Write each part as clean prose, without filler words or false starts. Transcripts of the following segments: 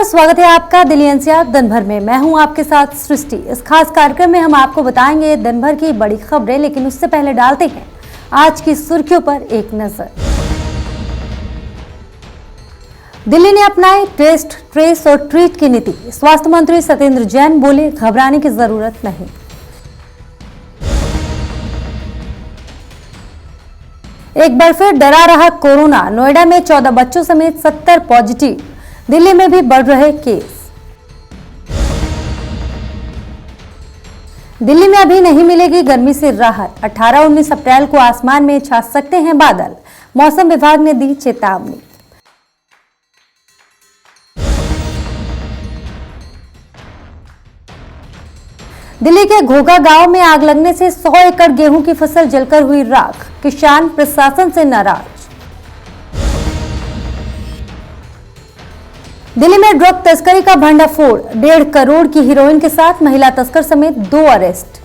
नमस्कार, स्वागत है आपका दिल्ली एनसीआर दिन भर में। मैं हूं आपके साथ सृष्टि। इस खास कार्यक्रम में हम आपको बताएंगे दिन भर की बड़ी खबरें, लेकिन उससे पहले डालते हैं आज की सुर्खियों पर एक नजर। दिल्ली ने अपनाई टेस्ट, ट्रेस और ट्रीट की नीति। स्वास्थ्य मंत्री सत्येंद्र जैन बोले, घबराने की जरूरत नहीं। एक बार फिर डरा रहा कोरोना। नोएडा में 14 बच्चों समेत 70 पॉजिटिव। दिल्ली में भी बढ़ रहे केस। दिल्ली में अभी नहीं मिलेगी गर्मी से राहत। 18-19 अप्रैल को आसमान में छा सकते हैं बादल। मौसम विभाग ने दी चेतावनी। दिल्ली के घोघा गांव में आग लगने से 100 एकड़ गेहूं की फसल जलकर हुई राख। किसान प्रशासन से नाराज। दिल्ली में ड्रग तस्करी का भंडाफोड़। 1.5 करोड़ की हीरोइन के साथ महिला तस्कर समेत 2 अरेस्ट।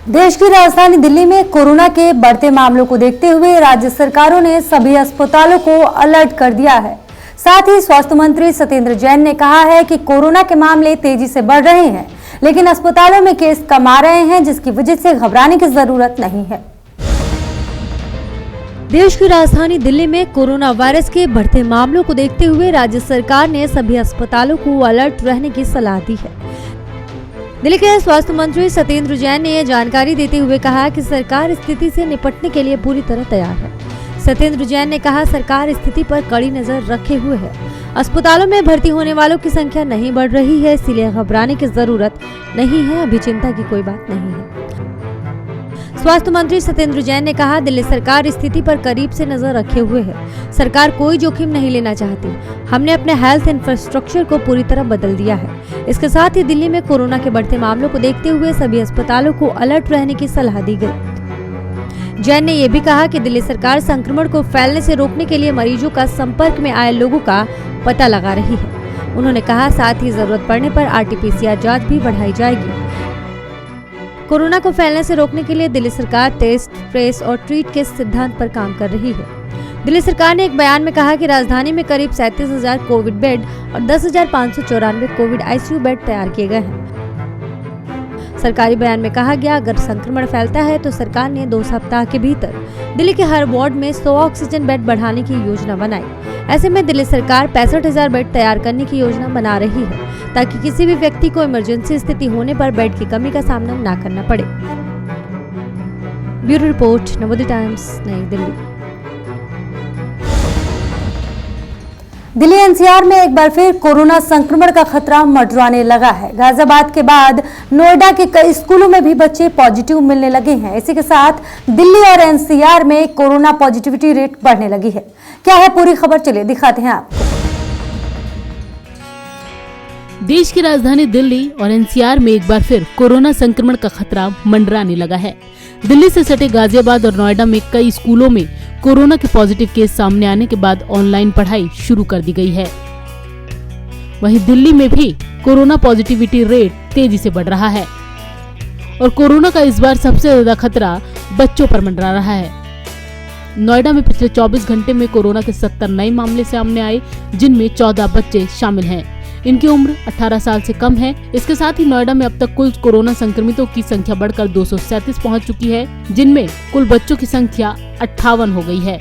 देश की राजधानी दिल्ली में कोरोना के बढ़ते मामलों को देखते हुए राज्य सरकारों ने सभी अस्पतालों को अलर्ट कर दिया है। साथ ही स्वास्थ्य मंत्री सत्येंद्र जैन ने कहा है कि कोरोना के मामले तेजी से बढ़ रहे हैं, लेकिन अस्पतालों में केस कम आ रहे हैं, जिसकी वजह से घबराने की जरूरत नहीं है। देश की राजधानी दिल्ली में कोरोना वायरस के बढ़ते मामलों को देखते हुए राज्य सरकार ने सभी अस्पतालों को अलर्ट रहने की सलाह दी है। दिल्ली के स्वास्थ्य मंत्री सत्येंद्र जैन ने यह जानकारी देते हुए कहा कि सरकार स्थिति से निपटने के लिए पूरी तरह तैयार है। सत्येंद्र जैन ने कहा, सरकार स्थिति पर कड़ी नजर रखे हुए है। अस्पतालों में भर्ती होने वालों की संख्या नहीं बढ़ रही है, इसलिए घबराने की जरूरत नहीं है। अभी चिंता की कोई बात नहीं है। स्वास्थ्य मंत्री सत्येंद्र जैन ने कहा, दिल्ली सरकार स्थिति पर करीब से नजर रखे हुए है। सरकार कोई जोखिम नहीं लेना चाहती। हमने अपने हेल्थ इंफ्रास्ट्रक्चर को पूरी तरह बदल दिया है। इसके साथ ही दिल्ली में कोरोना के बढ़ते मामलों को देखते हुए सभी अस्पतालों को अलर्ट रहने की सलाह दी गई। जैन ने यह भी कहा कि दिल्ली सरकार संक्रमण को फैलने से रोकने के लिए मरीजों का संपर्क में आए लोगों का पता लगा रही है। उन्होंने कहा, साथ ही जरूरत पड़ने पर RT-PCR जांच भी बढ़ाई जाएगी। कोरोना को फैलने से रोकने के लिए दिल्ली सरकार टेस्ट, ट्रेस और ट्रीट के सिद्धांत पर काम कर रही है। दिल्ली सरकार ने एक बयान में कहा कि राजधानी में करीब 37,000 कोविड बेड और 10,594 कोविड ICU बेड तैयार किए गए हैं। सरकारी बयान में कहा गया, अगर संक्रमण फैलता है तो सरकार ने 2 सप्ताह के भीतर दिल्ली के हर वार्ड में 100 ऑक्सीजन बेड बढ़ाने की योजना बनाई। ऐसे में दिल्ली सरकार 65,000 बेड तैयार करने की योजना बना रही है, ताकि किसी भी व्यक्ति को इमरजेंसी स्थिति होने पर बेड की कमी का सामना न करना पड़े। ब्यूरो रिपोर्ट, नवोदय टाइम्स, नई दिल्ली। दिल्ली एनसीआर में एक बार फिर कोरोना संक्रमण का खतरा मंडराने लगा है। गाजियाबाद के बाद नोएडा के कई स्कूलों में भी बच्चे पॉजिटिव मिलने लगे हैं। इसी के साथ दिल्ली और एनसीआर में कोरोना पॉजिटिविटी रेट बढ़ने लगी है। क्या है पूरी खबर, चलिए दिखाते हैं आपको। देश की राजधानी दिल्ली और एनसीआर में एक बार फिर कोरोना संक्रमण का खतरा मंडराने लगा है। दिल्ली से सटे गाजियाबाद और नोएडा में कई स्कूलों में कोरोना के पॉजिटिव केस सामने आने के बाद ऑनलाइन पढ़ाई शुरू कर दी गई है। वहीं दिल्ली में भी कोरोना पॉजिटिविटी रेट तेजी से बढ़ रहा है और कोरोना का इस बार सबसे ज्यादा खतरा बच्चों पर मंडरा रहा है। नोएडा में पिछले 24 घंटे में कोरोना के 70 नए मामले सामने आए, जिनमें 14 बच्चे शामिल हैं। इनकी उम्र 18 साल से कम है। इसके साथ ही नोएडा में अब तक कुल कोरोना संक्रमितों की संख्या बढ़कर 237 पहुंच चुकी है, जिनमें कुल बच्चों की संख्या 58 हो गई है।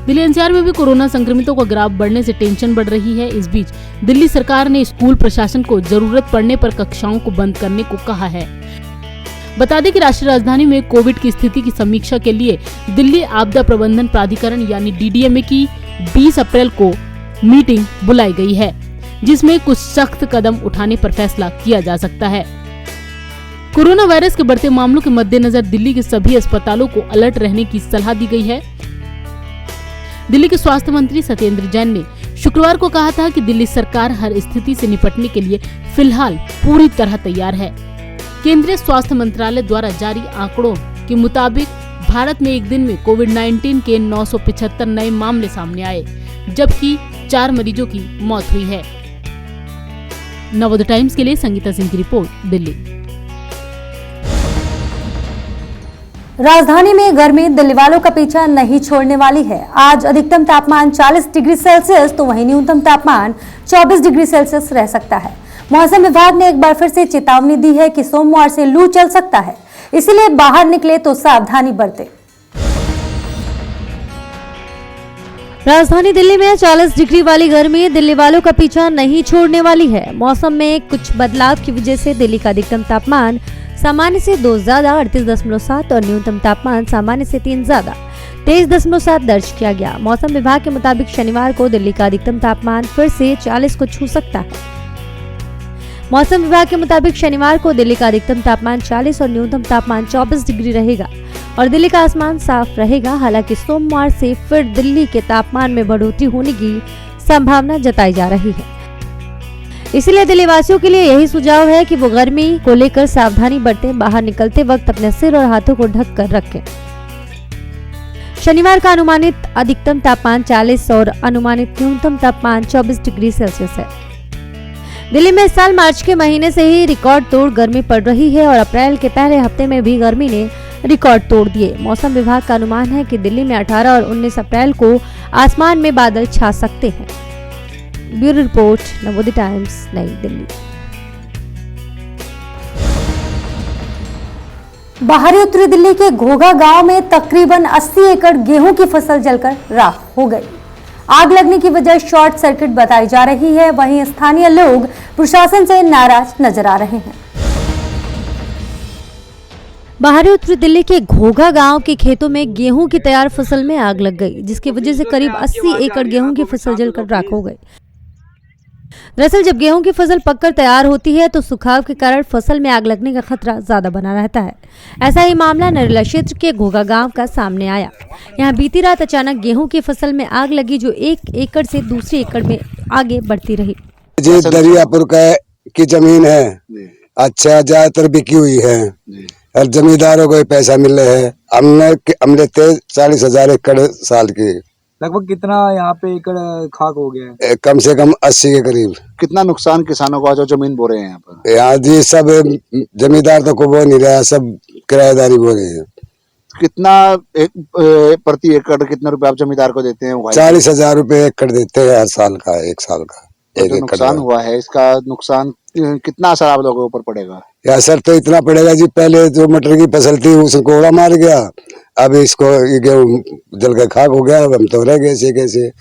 दिल्ली एनसीआर में भी कोरोना संक्रमितों का ग्राफ बढ़ने से टेंशन बढ़ रही है। इस बीच दिल्ली सरकार ने स्कूल प्रशासन को जरूरत पड़ने पर कक्षाओं को बंद करने को कहा है। बता दें कि राष्ट्रीय राजधानी में कोविड की स्थिति की समीक्षा के लिए दिल्ली आपदा प्रबंधन प्राधिकरण यानी DDMA की 20 अप्रैल को मीटिंग बुलाई गई है, जिसमें कुछ सख्त कदम उठाने पर फैसला किया जा सकता है। कोरोना वायरस के बढ़ते मामलों के मद्देनजर दिल्ली के सभी अस्पतालों को अलर्ट रहने की सलाह दी गई है। दिल्ली के स्वास्थ्य मंत्री सत्येंद्र जैन ने शुक्रवार को कहा था कि दिल्ली सरकार हर स्थिति से निपटने के लिए फिलहाल पूरी तरह तैयार है। केंद्रीय स्वास्थ्य मंत्रालय द्वारा जारी आंकड़ों के मुताबिक भारत में एक दिन में कोविड-19 के 975 नए मामले सामने आए, जबकि 4 मरीजों की मौत हुई है। नवोदय टाइम्स के लिए संगीता सिंह की रिपोर्ट, दिल्ली। राजधानी में गर्मी दिल्ली वालों का पीछा नहीं छोड़ने वाली है। आज अधिकतम तापमान 40 डिग्री सेल्सियस तो वहीं न्यूनतम तापमान 24 डिग्री सेल्सियस रह सकता है। मौसम विभाग ने एक बार फिर से चेतावनी दी है कि सोमवार से लू चल सकता है, इसलिए बाहर निकले तो सावधानी बरतें। राजधानी दिल्ली में 40 डिग्री वाली गर्मी दिल्ली वालों का पीछा नहीं छोड़ने वाली है। मौसम में कुछ बदलाव की वजह से दिल्ली का अधिकतम तापमान सामान्य से 2 ज्यादा 38.7 और न्यूनतम तापमान सामान्य से 3 ज्यादा 23.7 दर्ज किया गया। मौसम विभाग के मुताबिक शनिवार को दिल्ली का अधिकतम तापमान फिर से 40 को छू सकता है। मौसम विभाग के मुताबिक शनिवार को दिल्ली का अधिकतम तापमान 40 और न्यूनतम तापमान 24 डिग्री रहेगा और दिल्ली का आसमान साफ रहेगा। हालांकि सोमवार से फिर दिल्ली के तापमान में बढ़ोतरी होने की संभावना जताई जा रही है। इसलिए दिल्ली वासियों के लिए यही सुझाव है कि वो गर्मी को लेकर सावधानी बरतें। बाहर निकलते वक्त अपने सिर और हाथों को ढक कर रखें। शनिवार का अनुमानित अधिकतम तापमान 40 और अनुमानित न्यूनतम तापमान 24 डिग्री सेल्सियस है। दिल्ली में इस साल मार्च के महीने से ही रिकॉर्ड तोड़ गर्मी पड़ रही है और अप्रैल के पहले हफ्ते में भी गर्मी ने रिकॉर्ड तोड़ दिए। मौसम विभाग का अनुमान है कि दिल्ली में 18 और 19 अप्रैल को आसमान में बादल छा सकते हैं। ब्यूरो रिपोर्ट, नवोदय टाइम्स, नई दिल्ली। बाहरी उत्तरी दिल्ली के घोघा गांव में तकरीबन 80 एकड़ गेहूं की फसल जलकर राख हो गई। आग लगने की वजह शॉर्ट सर्किट बताई जा रही है। वहीं स्थानीय लोग प्रशासन से नाराज नजर आ रहे हैं। बाहरी उत्तरी दिल्ली के घोघा गांव के खेतों में गेहूं की तैयार फसल में आग लग गई, जिसकी वजह से करीब 80 एकड़ गेहूं की फसल जलकर राख हो गई। दरअसल जब गेहूं की फसल पककर तैयार होती है तो सुखाव के कारण फसल में आग लगने का खतरा ज्यादा बना रहता है। ऐसा ही मामला नरेला क्षेत्र के घोघा गांव का सामने आया। यहां बीती रात अचानक गेहूं की फसल में आग लगी, जो 1 एकड़ से दूसरे एकड़ में आगे बढ़ती रही। जी दरियापुर की जमीन है, अच्छा ज्यादातर बिकी हुई है और जमींदारों को पैसा मिल रहा है। हम लेते 40,000 एकड़ साल की। लगभग कितना यहाँ पे एकड़ खाक हो गया है? कम से कम 80 के करीब। कितना नुकसान किसानों को जो जमीन बो रहे हैं यहाँ पर? यहाँ जी सब जमींदार तो को बो नहीं रहा, सब किराएदारी बो रहे हैं। कितना प्रति एकड़ कितने रुपए आप जमींदार को देते हैं? 40,000 रुपए एकड़ देते हैं हर साल का, 1 साल का। जो नुकसान हुआ है, इसका नुकसान कितना असर आप लोगों के ऊपर पड़ेगा? असर तो इतना पड़ेगा जी, पहले जो मटर की फसल थी उसको कोड़ा मार गया, अब इसको ये गेहूं जल कर खाक हो गया। अब हम तो रह गए ऐसे कैसे।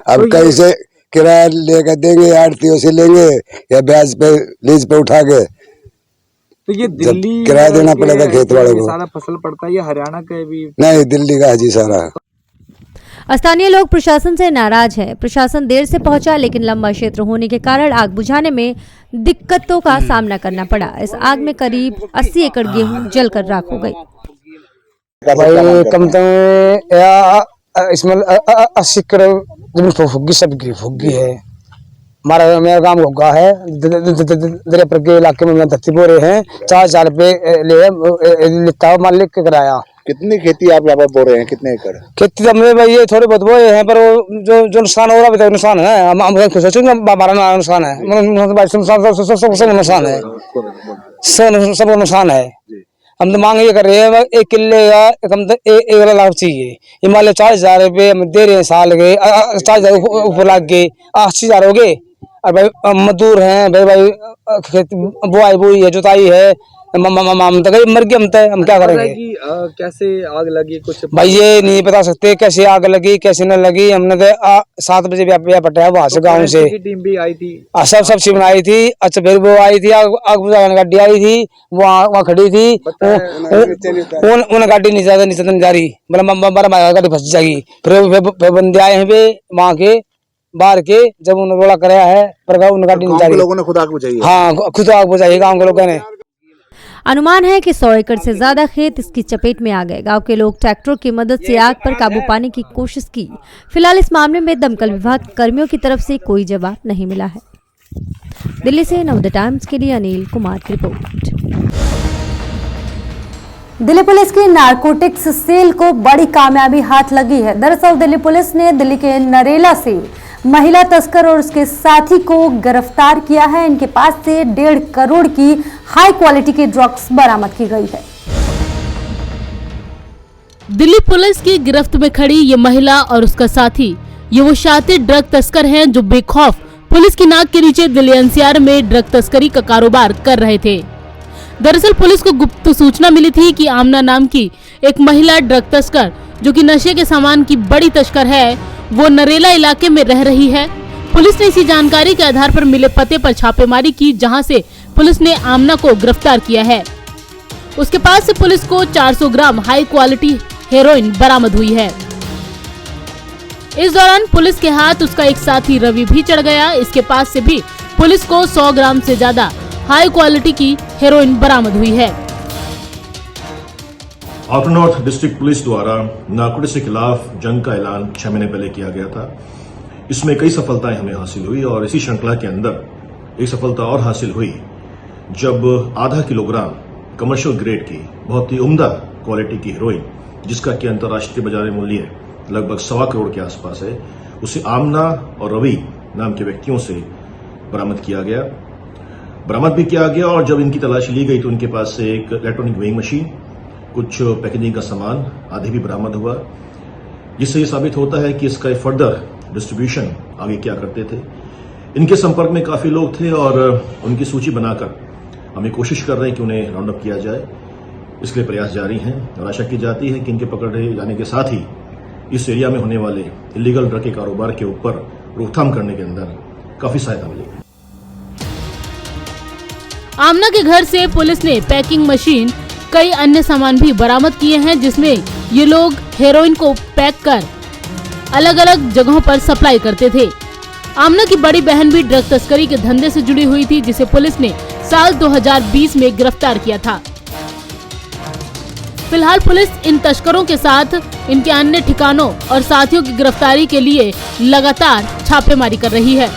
अब कैसे किराया लेकर देंगे, आड़तियों से लेंगे या ब्याज पे लीज पे उठा के, तो ये दिल्ली किराया देना पड़ेगा खेत वाले को। सारा फसल पड़ता है ये हरियाणा का भी? नहीं, दिल्ली का है जी सारा। स्थानीय लोग प्रशासन से नाराज हैं। प्रशासन देर से पहुंचा, लेकिन लंबा क्षेत्र होने के कारण आग बुझाने में दिक्कतों का सामना करना पड़ा। इस आग में करीब 80 एकड़ गेहूं जलकर राख हो गई। भाई कम इसमें 80 एकड़ जमीन फुग्गी, सबकी फुग्गी है। मेरा गांव घोघा है, दरियापुर के इलाके में मैं 30 बोरे हैं। 4,000 रुपए ले मालिक के कराया। कितनी खेती आप यहाँ पर बो रहे हैं? कितने एकड़ खेती तो हमने भाई ये थोड़े बहुत बोए हैं, पर जो नुकसान हो रहा है नुकसान है। हम सोचेंगे हमारा नुकसान है, नुकसान है, सबको नुकसान है। हम तो मांग ये कर रहे हैं 1 किले का कम तो 1 लाख चाहिए। हिमालय 40,000 रुपए हम दे रहे हैं साल के, 40,000 ऊपर लाग गए, 80,000 हो गए। और भाई मजदूर हैं, भाई खेती बुआई है, जुताई है, हम तो मर गए। हम क्या करेंगे? कैसे आग लगी कुछ भाई ये नहीं बता सकते कैसे आग लगी कैसे न लगी। हमने तो 7 बजे पटाया वहां से, गाँव से टीम भी आई थी, सब टीम आई थी। अच्छा फिर वो आई थी, आग बुझाने गाड़ी आई थी, वहाँ खड़ी थी। उन गाड़ी नीचे नहीं जा रही, मतलब गाड़ी फंस जाएगी। फिर बंदे आए हैं वहाँ के बाहर के, जब उन्होंने रोड़ा कराया है पर उन गाड़ी नहीं जा रही। लोगों ने खुद आग बुझाई? हाँ, खुद आग बुझाई गाँव के लोगों ने। अनुमान है कि 100 एकड़ से ज्यादा खेत इसकी चपेट में आ गए। गांव के लोग ट्रैक्टरों की मदद से आग पर काबू पाने की कोशिश की। फिलहाल इस मामले में दमकल विभाग कर्मियों की तरफ से कोई जवाब नहीं मिला है। दिल्ली से नवोदय टाइम्स के लिए अनिल कुमार की रिपोर्ट। दिल्ली पुलिस की नारकोटिक्स सेल को बड़ी कामयाबी हाथ लगी है। दरअसल दिल्ली पुलिस ने दिल्ली के नरेला से महिला तस्कर और उसके साथी को गिरफ्तार किया है। इनके पास से 1.5 करोड़ की हाई क्वालिटी की ड्रग्स बरामद की गई है। दिल्ली पुलिस की गिरफ्त में खड़ी ये महिला और उसका साथी ये वो शातिर ड्रग तस्कर हैं जो बेखौफ पुलिस की नाक के नीचे दिल्ली एनसीआर में ड्रग तस्करी का कारोबार कर रहे थे। दरअसल पुलिस को गुप्त सूचना मिली थी कि आमना नाम की एक महिला ड्रग तस्कर जो कि नशे के सामान की बड़ी तस्कर है, वो नरेला इलाके में रह रही है। पुलिस ने इसी जानकारी के आधार पर मिले पते पर छापेमारी की, जहां से पुलिस ने आमना को गिरफ्तार किया है। उसके पास से पुलिस को 400 ग्राम हाई क्वालिटी हेरोइन बरामद हुई है। इस दौरान पुलिस के हाथ उसका एक साथी रवि भी चढ़ गया। इसके पास से भी पुलिस को 100 ग्राम से ज्यादा हाई क्वालिटी की हेरोइन बरामद हुई है। आउटर नॉर्थ डिस्ट्रिक्ट पुलिस द्वारा नारकोटिक्स के खिलाफ जंग का ऐलान 6 महीने पहले किया गया था। इसमें कई सफलताएं हमें हासिल हुई और इसी श्रृंखला के अंदर एक सफलता और हासिल हुई जब आधा किलोग्राम कमर्शियल ग्रेड की बहुत ही उम्दा क्वालिटी की हेरोइन, जिसका कि अंतर्राष्ट्रीय बाजार मूल्य लगभग 1.25 करोड़ के आसपास है, उसे आमना और रवि नाम के व्यक्तियों से बरामद भी किया गया। और जब इनकी तलाशी ली गई तो उनके पास से एक इलेक्ट्रॉनिक वेइंग मशीन, कुछ पैकेजिंग का सामान आदि भी बरामद हुआ, जिससे ये साबित होता है कि इसका फर्दर डिस्ट्रीब्यूशन आगे क्या करते थे। इनके संपर्क में काफी लोग थे और उनकी सूची बनाकर हमें कोशिश कर रहे हैं कि उन्हें राउंड अप किया जाए। इसके लिए प्रयास जारी हैं और आशा की जाती है कि इनके पकड़े जाने के साथ ही इस एरिया में होने वाले इलीगल ड्रग के कारोबार के ऊपर रोकथाम करने के अंदर काफी सहायता मिलेगी। आमना के घर से पुलिस ने पैकिंग मशीन, कई अन्य सामान भी बरामद किए हैं, जिसमें ये लोग हेरोइन को पैक कर अलग अलग जगहों पर सप्लाई करते थे। आमना की बड़ी बहन भी ड्रग तस्करी के धंधे से जुड़ी हुई थी, जिसे पुलिस ने साल 2020 में गिरफ्तार किया था। फिलहाल पुलिस इन तस्करों के साथ इनके अन्य ठिकानों और साथियों की गिरफ्तारी के लिए लगातार छापेमारी कर रही है।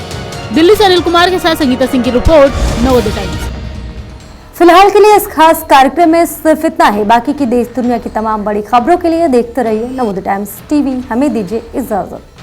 दिल्ली से अनिल कुमार के साथ संगीता सिंह की रिपोर्ट, नवोदय टाइम्स। फिलहाल के लिए इस खास कार्यक्रम में सिर्फ इतना ही। बाकी की देश दुनिया की तमाम बड़ी खबरों के लिए देखते रहिए नवोदय टाइम्स टीवी। हमें दीजिए इजाजत।